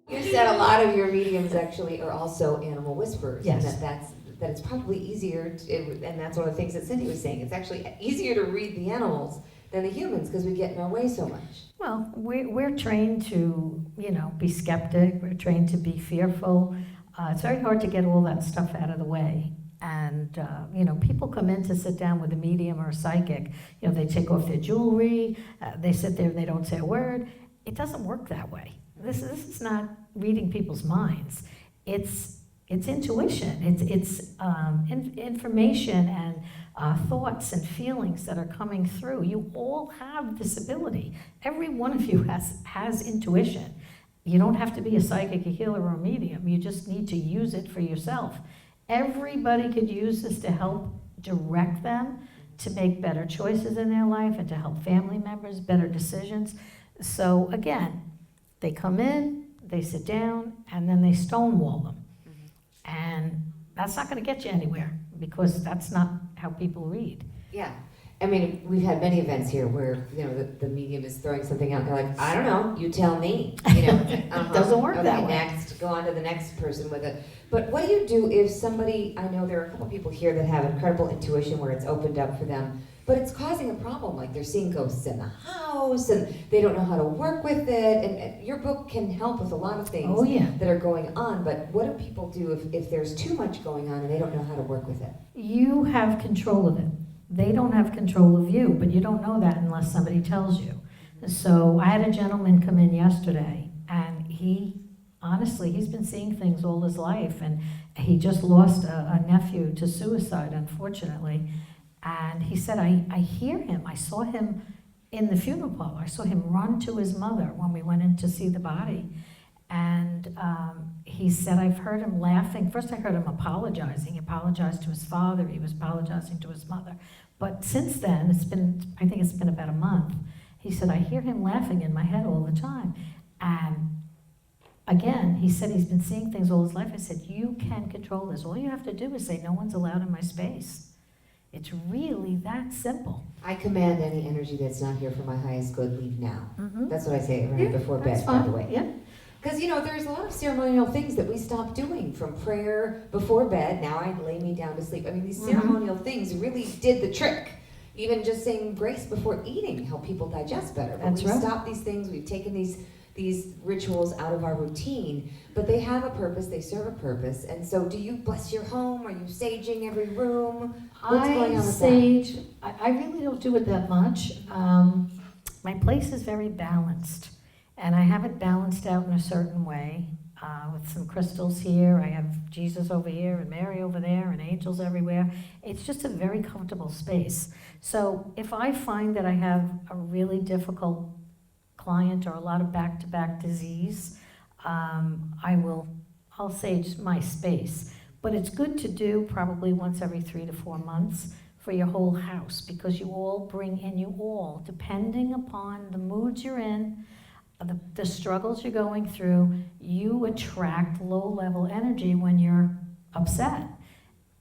You said a lot of your mediums actually are also animal whisperers. Yes. And that it's probably easier, and that's one of the things that Cindy was saying, it's actually easier to read the animals than the humans because we get in our way so much. Well, we're trained to, be skeptic. We're trained to be fearful. It's very hard to get all that stuff out of the way. And, people come in to sit down with a medium or a psychic. They take off their jewelry. They sit there and they don't say a word. It doesn't work that way. This is not reading people's minds. It's intuition. It's information and thoughts and feelings that are coming through. You all have this ability. Every one of you has intuition. You don't have to be a psychic, a healer, or a medium. You just need to use it for yourself. Everybody could use this to help direct them to make better choices in their life and to help family members, better decisions. So again, they come in, they sit down, and then they stonewall them. And that's not going to get you anywhere because that's not how people read. Yeah. I mean, we've had many events here where, the medium is throwing something out and they're like, I don't know, you tell me. Doesn't work that way. Next, go on to the next person with it. But what do you do if somebody, I know there are a couple people here that have incredible intuition where it's opened up for them, but it's causing a problem, like they're seeing ghosts in the house and they don't know how to work with it, and your book can help with a lot of things that are going on, but what do people do if there's too much going on and they don't know how to work with it? You have control of it. They don't have control of you, but you don't know that unless somebody tells you. So I had a gentleman come in yesterday, and he's been seeing things all his life, and he just lost a nephew to suicide, unfortunately. And he said, I hear him. I saw him in the funeral parlor. I saw him run to his mother when we went in to see the body. And he said, I've heard him laughing. First I heard him apologizing. He apologized to his father. He was apologizing to his mother. But since then, I think it's been about a month. He said, I hear him laughing in my head all the time. And again, he said he's been seeing things all his life. I said, you can control this. All you have to do is say, no one's allowed in my space. It's really that simple. I command any energy that's not here for my highest good, leave now. Mm-hmm. That's what I say right before bed, by the way. Yeah. Because, there's a lot of ceremonial things that we stop doing, from prayer before bed, now I lay me down to sleep. I mean, these ceremonial things really did the trick. Even just saying grace before eating helped people digest better. But we've stopped these things, we've taken these rituals out of our routine, but they have a purpose, they serve a purpose. And so do you bless your home? Are you saging every room? What's going on with sage. I really don't do it that much. My place is very balanced, and I have it balanced out in a certain way with some crystals here. I have Jesus over here and Mary over there and angels everywhere. It's just a very comfortable space. So if I find that I have a really difficult client or a lot of back-to-back disease, I'll sage my space. But it's good to do probably once every 3 to 4 months for your whole house, because you all bring in, depending upon the moods you're in, the struggles you're going through, you attract low-level energy when you're upset.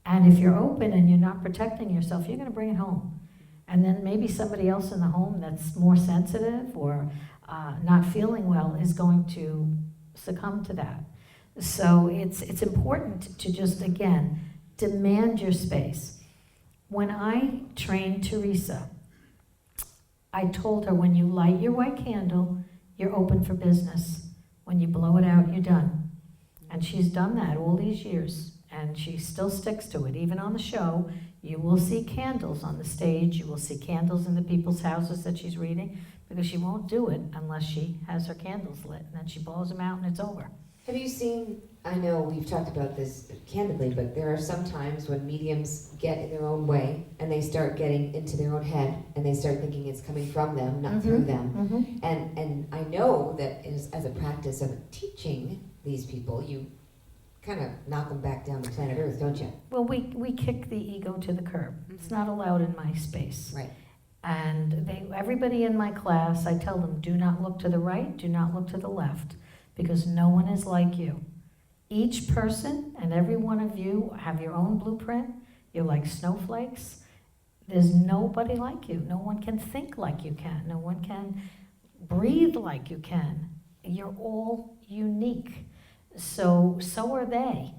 And if you're open and you're not protecting yourself, you're going to bring it home. And then maybe somebody else in the home that's more sensitive or not feeling well is going to succumb to that. So it's important to just, again, demand your space. When I trained Teresa, I told her, when you light your white candle, you're open for business. When you blow it out, you're done. And she's done that all these years, and she still sticks to it. Even on the show, you will see candles on the stage. You will see candles in the people's houses that she's reading, because she won't do it unless she has her candles lit, and then she blows them out and it's over. Have you seen, I know we've talked about this candidly, but there are some times when mediums get in their own way and they start getting into their own head and they start thinking it's coming from them, not through them. And I know that as a practice of teaching these people, you kind of knock them back down to planet Earth, don't you? Well, we kick the ego to the curb. It's not allowed in my space. Right. And everybody in my class, I tell them, do not look to the right, do not look to the left, because no one is like you. Each person and every one of you have your own blueprint. You're like snowflakes. There's nobody like you. No one can think like you can. No one can breathe like you can. you're all unique. So are they.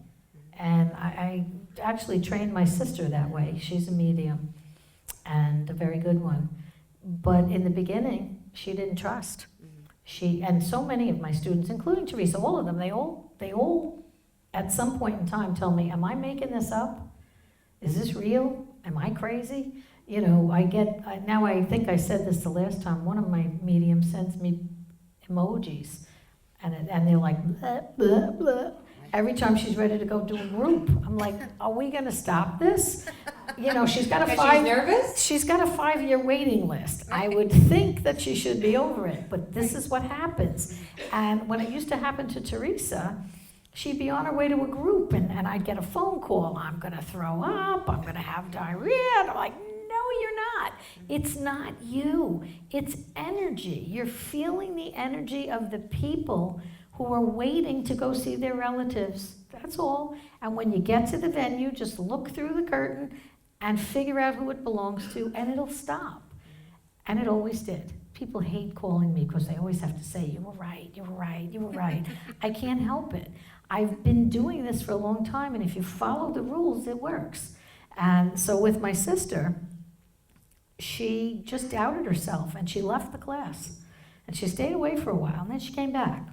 And I actually trained my sister that way. She's a medium and a very good one. But in the beginning, she didn't trust. And so many of my students, including Teresa, all of them, they all at some point in time tell me, am I making this up? Is this real? Am I crazy? You know, now I think I said this the last time, one of my mediums sends me emojis, and they're like, blah, blah, blah. Every time she's ready to go do a group, I'm like, are we gonna stop this? You know, she's got a She's got a 5-year waiting list. I would think that she should be over it, but this is what happens. And when it used to happen to Teresa, she'd be on her way to a group, and I'd get a phone call, I'm gonna throw up, I'm gonna have diarrhea, and I'm like, no, you're not. It's not you, it's energy. You're feeling the energy of the people who are waiting to go see their relatives. That's all. And when you get to the venue, just look through the curtain and figure out who it belongs to, and it'll stop. And it always did. People hate calling me because they always have to say, you were right, you were right, you were right. I can't help it. I've been doing this for a long time, and if you follow the rules, it works. And so with my sister, she just doubted herself, and she left the class. And she stayed away for a while, and then she came back.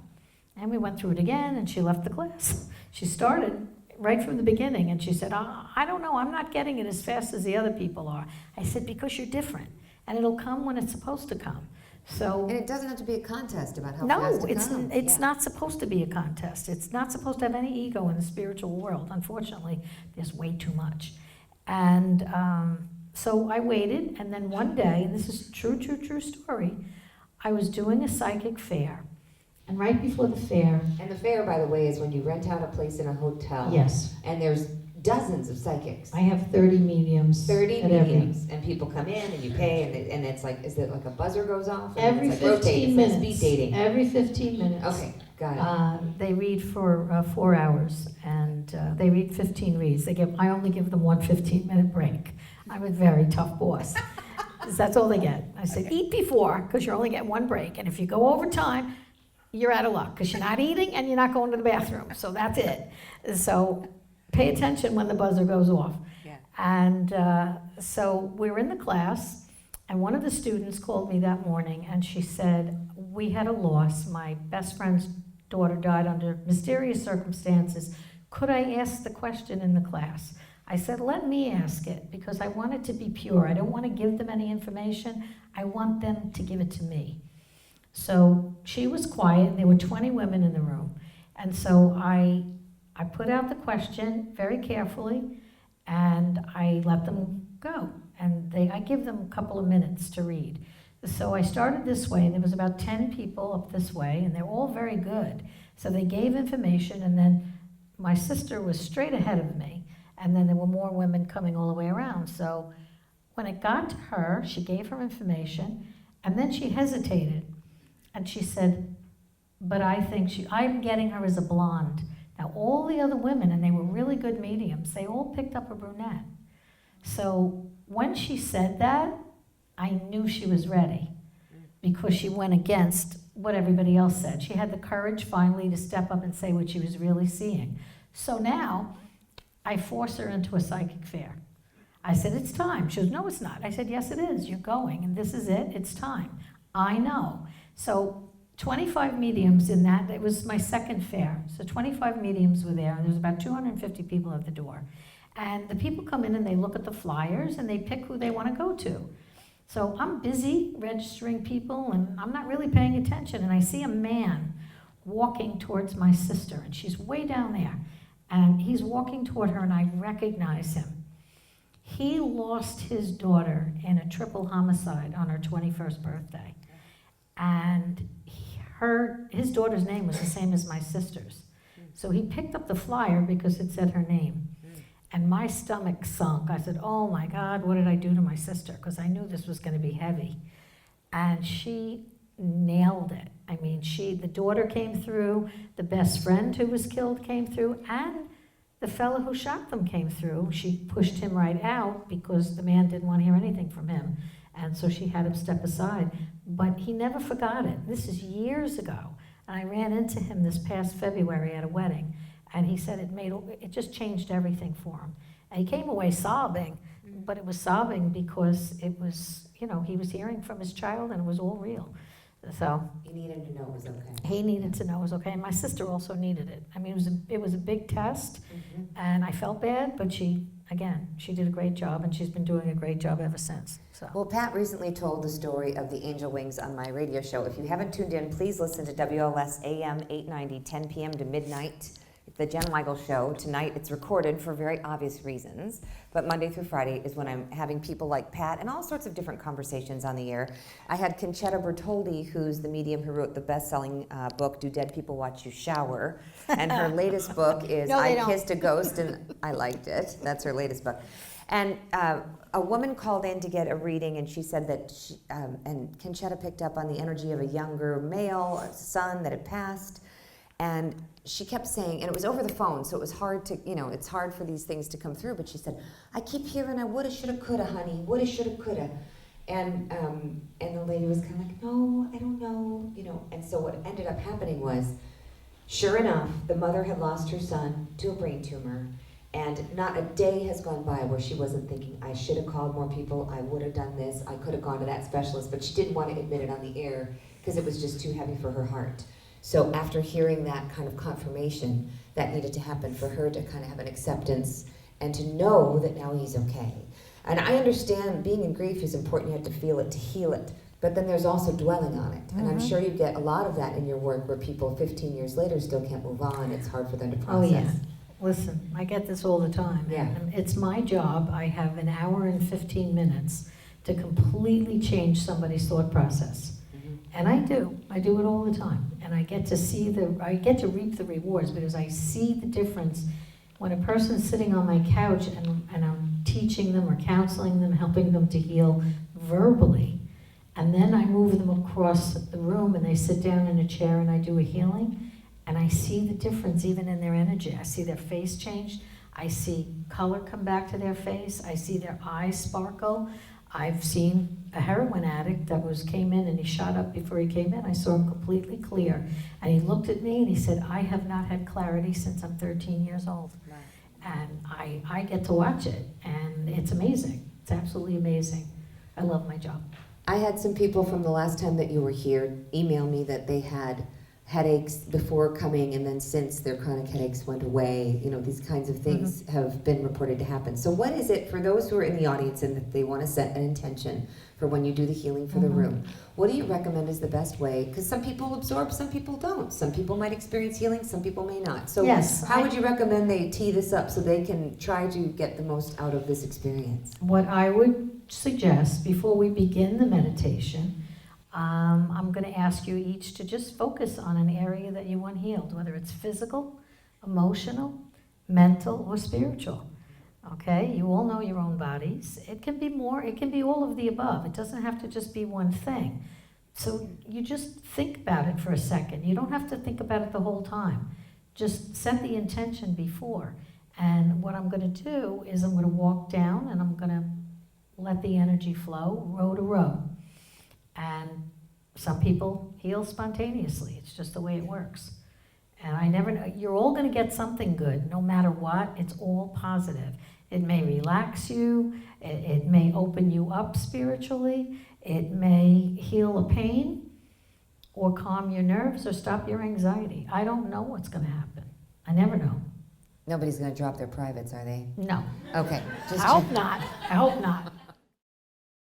And we went through it again, and she left the class. She started right from the beginning, and she said, I don't know, I'm not getting it as fast as the other people are. I said, because you're different, and it'll come when it's supposed to come. So, and it doesn't have to be a contest about how fast it comes. No, it's not supposed to be a contest. It's not supposed to have any ego in the spiritual world. Unfortunately, there's way too much. And so I waited, and then one day, and this is a true story, I was doing a psychic fair. And right before the fair... And the fair, by the way, is when you rent out a place in a hotel. Yes. And there's dozens of psychics. I have 30 mediums. 30 mediums. And people come in and you pay, and it's like, is it like a buzzer goes off? Every it's like 15 minutes. Speed dating. Every 15 minutes. Okay, got it. They read for 4 hours, and they read 15 reads. I only give them one 15-minute break. I'm a very tough boss. That's all they get. I said, eat before, because you only get one break. And if you go over time, you're out of luck, because you're not eating and you're not going to the bathroom. So that's it. So pay attention when the buzzer goes off. Yeah. And so we were in the class, and one of the students called me that morning, and she said, we had a loss. My best friend's daughter died under mysterious circumstances. Could I ask the question in the class? I said, let me ask it, because I want it to be pure. I don't want to give them any information. I want them to give it to me. So she was quiet. There were 20 women in the room. And so I put out the question very carefully, and I let them go. And I give them a couple of minutes to read. So I started this way, and there was about 10 people up this way, and they're all very good. So they gave information, and then my sister was straight ahead of me, and then there were more women coming all the way around. So when it got to her, she gave her information, and then she hesitated. And she said, but I'm getting her as a blonde. Now all the other women, and they were really good mediums, they all picked up a brunette. So when she said that, I knew she was ready, because she went against what everybody else said. She had the courage finally to step up and say what she was really seeing. So now I force her into a psychic fair. I said, it's time. She goes, no, it's not. I said, yes, it is. You're going, and this is it. It's time. I know. So 25 mediums in that. It was my second fair. So 25 mediums were there, and there was about 250 people at the door. And the people come in and they look at the flyers and they pick who they want to go to. So I'm busy registering people, and I'm not really paying attention. And I see a man walking towards my sister, and she's way down there. And he's walking toward her, and I recognize him. He lost his daughter in a triple homicide on her 21st birthday. And his daughter's name was the same as my sister's. So he picked up the flyer because it said her name. And my stomach sunk. I said, oh my God, what did I do to my sister? Because I knew this was going to be heavy. And she nailed it. I mean, the daughter came through, the best friend who was killed came through, and the fellow who shot them came through. She pushed him right out because the man didn't want to hear anything from him. And so she had him step aside. But he never forgot it. This is years ago. And I ran into him this past February at a wedding, and he said it just changed everything for him. And he came away sobbing, but it was sobbing because it was, he was hearing from his child and it was all real. So He needed to know it was okay. he needed to know it was okay. And my sister also needed it. I mean, it was a big test, and I felt bad, but she did a great job, and she's been doing a great job ever since. So. Well, Pat recently told the story of the angel wings on my radio show. If you haven't tuned in, please listen to WLS AM 890, 10 p.m. to midnight. It's the Jen Weigel Show. Tonight it's recorded for very obvious reasons, but Monday through Friday is when I'm having people like Pat and all sorts of different conversations on the air. I had Conchetta Bertoldi, who's the medium who wrote the best-selling book, Do Dead People Watch You Shower? And her latest book is Kissed a Ghost, and I liked it. That's her latest book. And a woman called in to get a reading, and she said that and Conchetta picked up on the energy of a younger male, a son that had passed, and she kept saying, and it was over the phone, so it was hard to, it's hard for these things to come through, but she said, I keep hearing I woulda, shoulda, coulda, honey, woulda, shoulda, coulda. And the lady was kind of like, no, I don't know, and so what ended up happening was, sure enough, the mother had lost her son to a brain tumor, and not a day has gone by where she wasn't thinking, I should have called more people, I would have done this, I could have gone to that specialist, but she didn't want to admit it on the air because it was just too heavy for her heart. So after hearing that kind of confirmation, that needed to happen for her to kind of have an acceptance and to know that now he's okay. And I understand being in grief is important, you have to feel it to heal it, but then there's also dwelling on it. And I'm sure you get a lot of that in your work where people 15 years later still can't move on, it's hard for them to process. Oh yeah, listen, I get this all the time. Yeah. And it's my job, I have an hour and 15 minutes to completely change somebody's thought process. And I do it all the time. And I get to reap the rewards because I see the difference when a person's sitting on my couch and I'm teaching them or counseling them, helping them to heal verbally. And then I move them across the room and they sit down in a chair and I do a healing. And I see the difference even in their energy. I see their face change. I see color come back to their face. I see their eyes sparkle. I've seen a heroin addict that came in and he shot up before he came in. I saw him completely clear. And he looked at me and he said, I have not had clarity since I'm 13 years old. Right. And I get to watch it, and it's amazing. It's absolutely amazing. I love my job. I had some people from the last time that you were here email me that they had headaches before coming, and then since their chronic headaches went away, these kinds of things have been reported to happen. So what is it, for those who are in the audience and that they want to set an intention for when you do the healing for the room, what do you recommend is the best way? Because some people absorb, some people don't. Some people might experience healing, some people may not. So how would you recommend they tee this up so they can try to get the most out of this experience? What I would suggest before we begin the meditation, I'm going to ask you each to just focus on an area that you want healed, whether it's physical, emotional, mental, or spiritual. Okay? You all know your own bodies. It can be all of the above. It doesn't have to just be one thing. So you just think about it for a second. You don't have to think about it the whole time. Just set the intention before. And what I'm going to do is I'm going to walk down and I'm going to let the energy flow row to row. And some people heal spontaneously. It's just the way it works. And I never know, you're all going to get something good, no matter what. It's all positive. It may relax you. It may open you up spiritually. It may heal a pain or calm your nerves or stop your anxiety. I don't know what's going to happen. I never know. Nobody's going to drop their privates, are they? No. Okay. I hope not. I hope not.